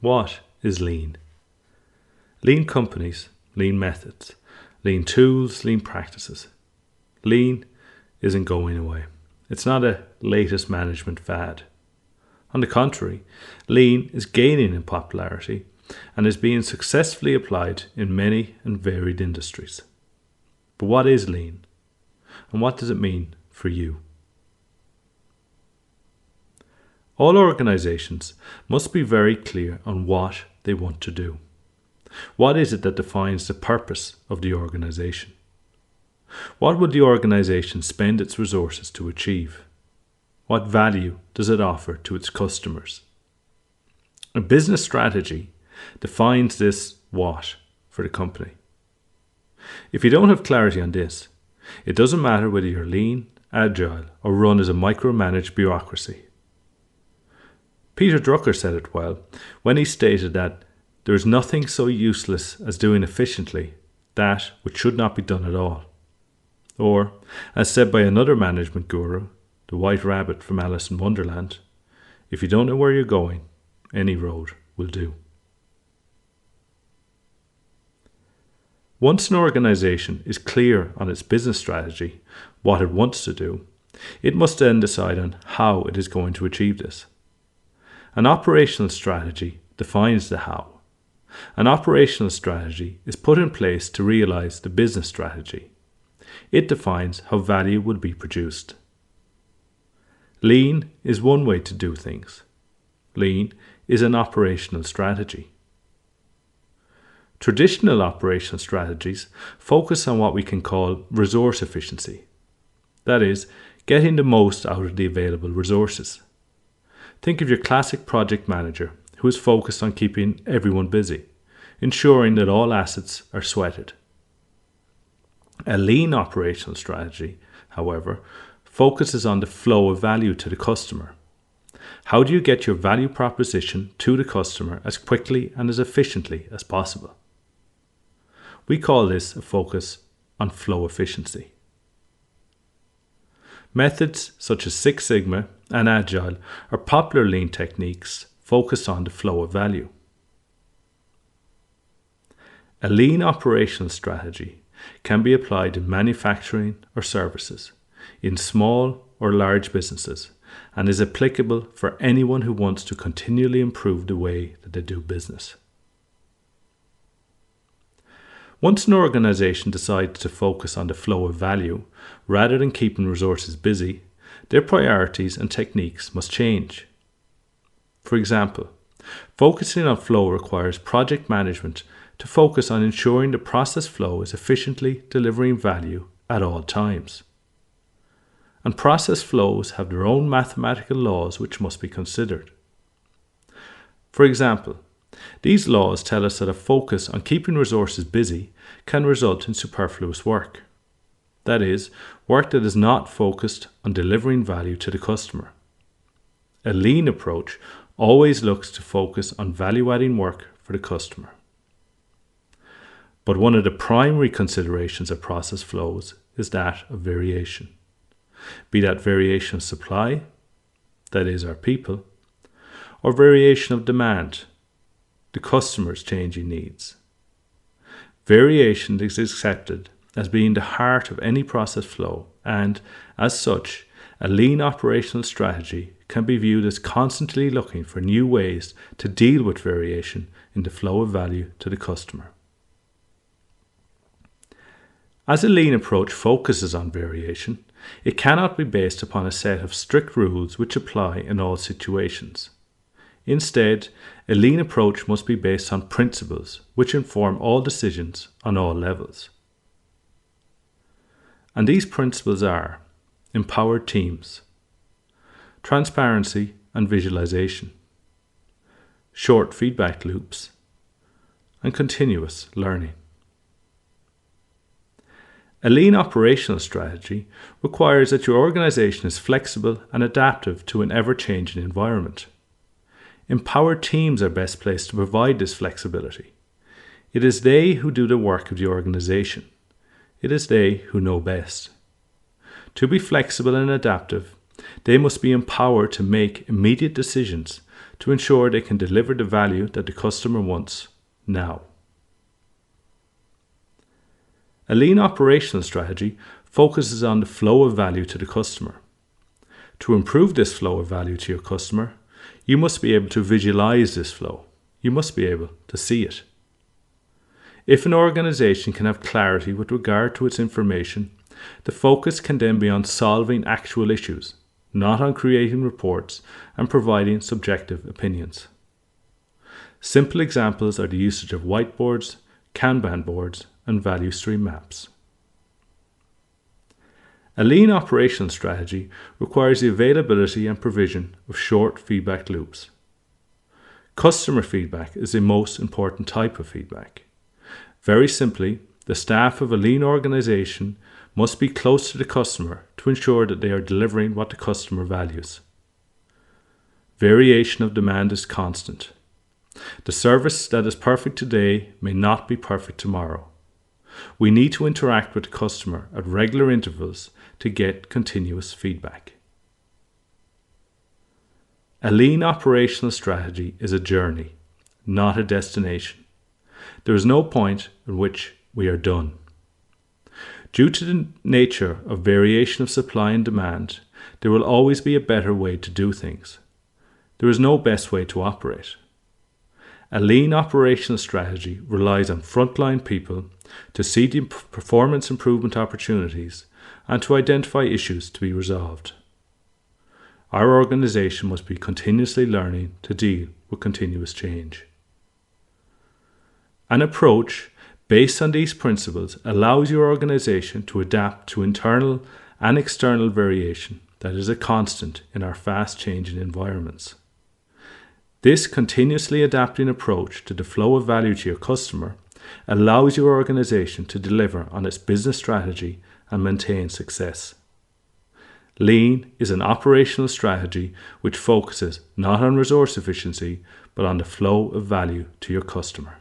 What is lean? Lean companies, lean methods, lean tools, lean practices. Lean isn't going away. It's not a latest management fad. On the contrary, lean is gaining in popularity and is being successfully applied in many and varied industries. But what is lean? And what does it mean for you? All organizations must be very clear on what they want to do. What is it that defines the purpose of the organization? What would the organization spend its resources to achieve? What value does it offer to its customers? A business strategy defines this what for the company. If you don't have clarity on this, it doesn't matter whether you're lean, agile, or run as a micromanaged bureaucracy. Peter Drucker said it well when he stated that there is nothing so useless as doing efficiently that which should not be done at all. Or, as said by another management guru, the White Rabbit from Alice in Wonderland, if you don't know where you're going, any road will do. Once an organization is clear on its business strategy, what it wants to do, it must then decide on how it is going to achieve this. An operational strategy defines the how. An operational strategy is put in place to realize the business strategy. It defines how value will be produced. Lean is one way to do things. Lean is an operational strategy. Traditional operational strategies focus on what we can call resource efficiency. That is, getting the most out of the available resources. Think of your classic project manager who is focused on keeping everyone busy, ensuring that all assets are sweated. A lean operational strategy, however, focuses on the flow of value to the customer. How do you get your value proposition to the customer as quickly and as efficiently as possible? We call this a focus on flow efficiency. Methods such as Six Sigma and Agile are popular lean techniques focused on the flow of value. A lean operational strategy can be applied in manufacturing or services, in small or large businesses, and is applicable for anyone who wants to continually improve the way that they do business. Once an organization decides to focus on the flow of value, rather than keeping resources busy, their priorities and techniques must change. For example, focusing on flow requires project management to focus on ensuring the process flow is efficiently delivering value at all times. And process flows have their own mathematical laws which must be considered. For example, these laws tell us that a focus on keeping resources busy can result in superfluous work. That is, work that is not focused on delivering value to the customer. A lean approach always looks to focus on value-adding work for the customer. But one of the primary considerations of process flows is that of variation. Be that variation of supply, that is our people, or variation of demand, the customer's changing needs. Variation is accepted as being the heart of any process flow, and, as such, a lean operational strategy can be viewed as constantly looking for new ways to deal with variation in the flow of value to the customer. As a lean approach focuses on variation, it cannot be based upon a set of strict rules which apply in all situations. Instead, a lean approach must be based on principles which inform all decisions on all levels. And these principles are empowered teams, transparency and visualization, short feedback loops, and continuous learning. A lean operational strategy requires that your organization is flexible and adaptive to an ever-changing environment. Empowered teams are best placed to provide this flexibility. It is they who do the work of the organization. It is they who know best. To be flexible and adaptive, they must be empowered to make immediate decisions to ensure they can deliver the value that the customer wants now. A lean operational strategy focuses on the flow of value to the customer. To improve this flow of value to your customer, you must be able to visualize this flow. You must be able to see it. If an organization can have clarity with regard to its information, the focus can then be on solving actual issues, not on creating reports and providing subjective opinions. Simple examples are the usage of whiteboards, Kanban boards, and value stream maps. A lean operational strategy requires the availability and provision of short feedback loops. Customer feedback is the most important type of feedback. Very simply, the staff of a lean organization must be close to the customer to ensure that they are delivering what the customer values. Variation of demand is constant. The service that is perfect today may not be perfect tomorrow. We need to interact with the customer at regular intervals to get continuous feedback. A lean operational strategy is a journey, not a destination. There is no point at which we are done. Due to the nature of variation of supply and demand, there will always be a better way to do things. There is no best way to operate. A lean operational strategy relies on frontline people to see the performance improvement opportunities and to identify issues to be resolved. Our organization must be continuously learning to deal with continuous change. An approach based on these principles allows your organization to adapt to internal and external variation that is a constant in our fast-changing environments. This continuously adapting approach to the flow of value to your customer allows your organization to deliver on its business strategy and maintain success. Lean is an operational strategy which focuses not on resource efficiency but on the flow of value to your customer.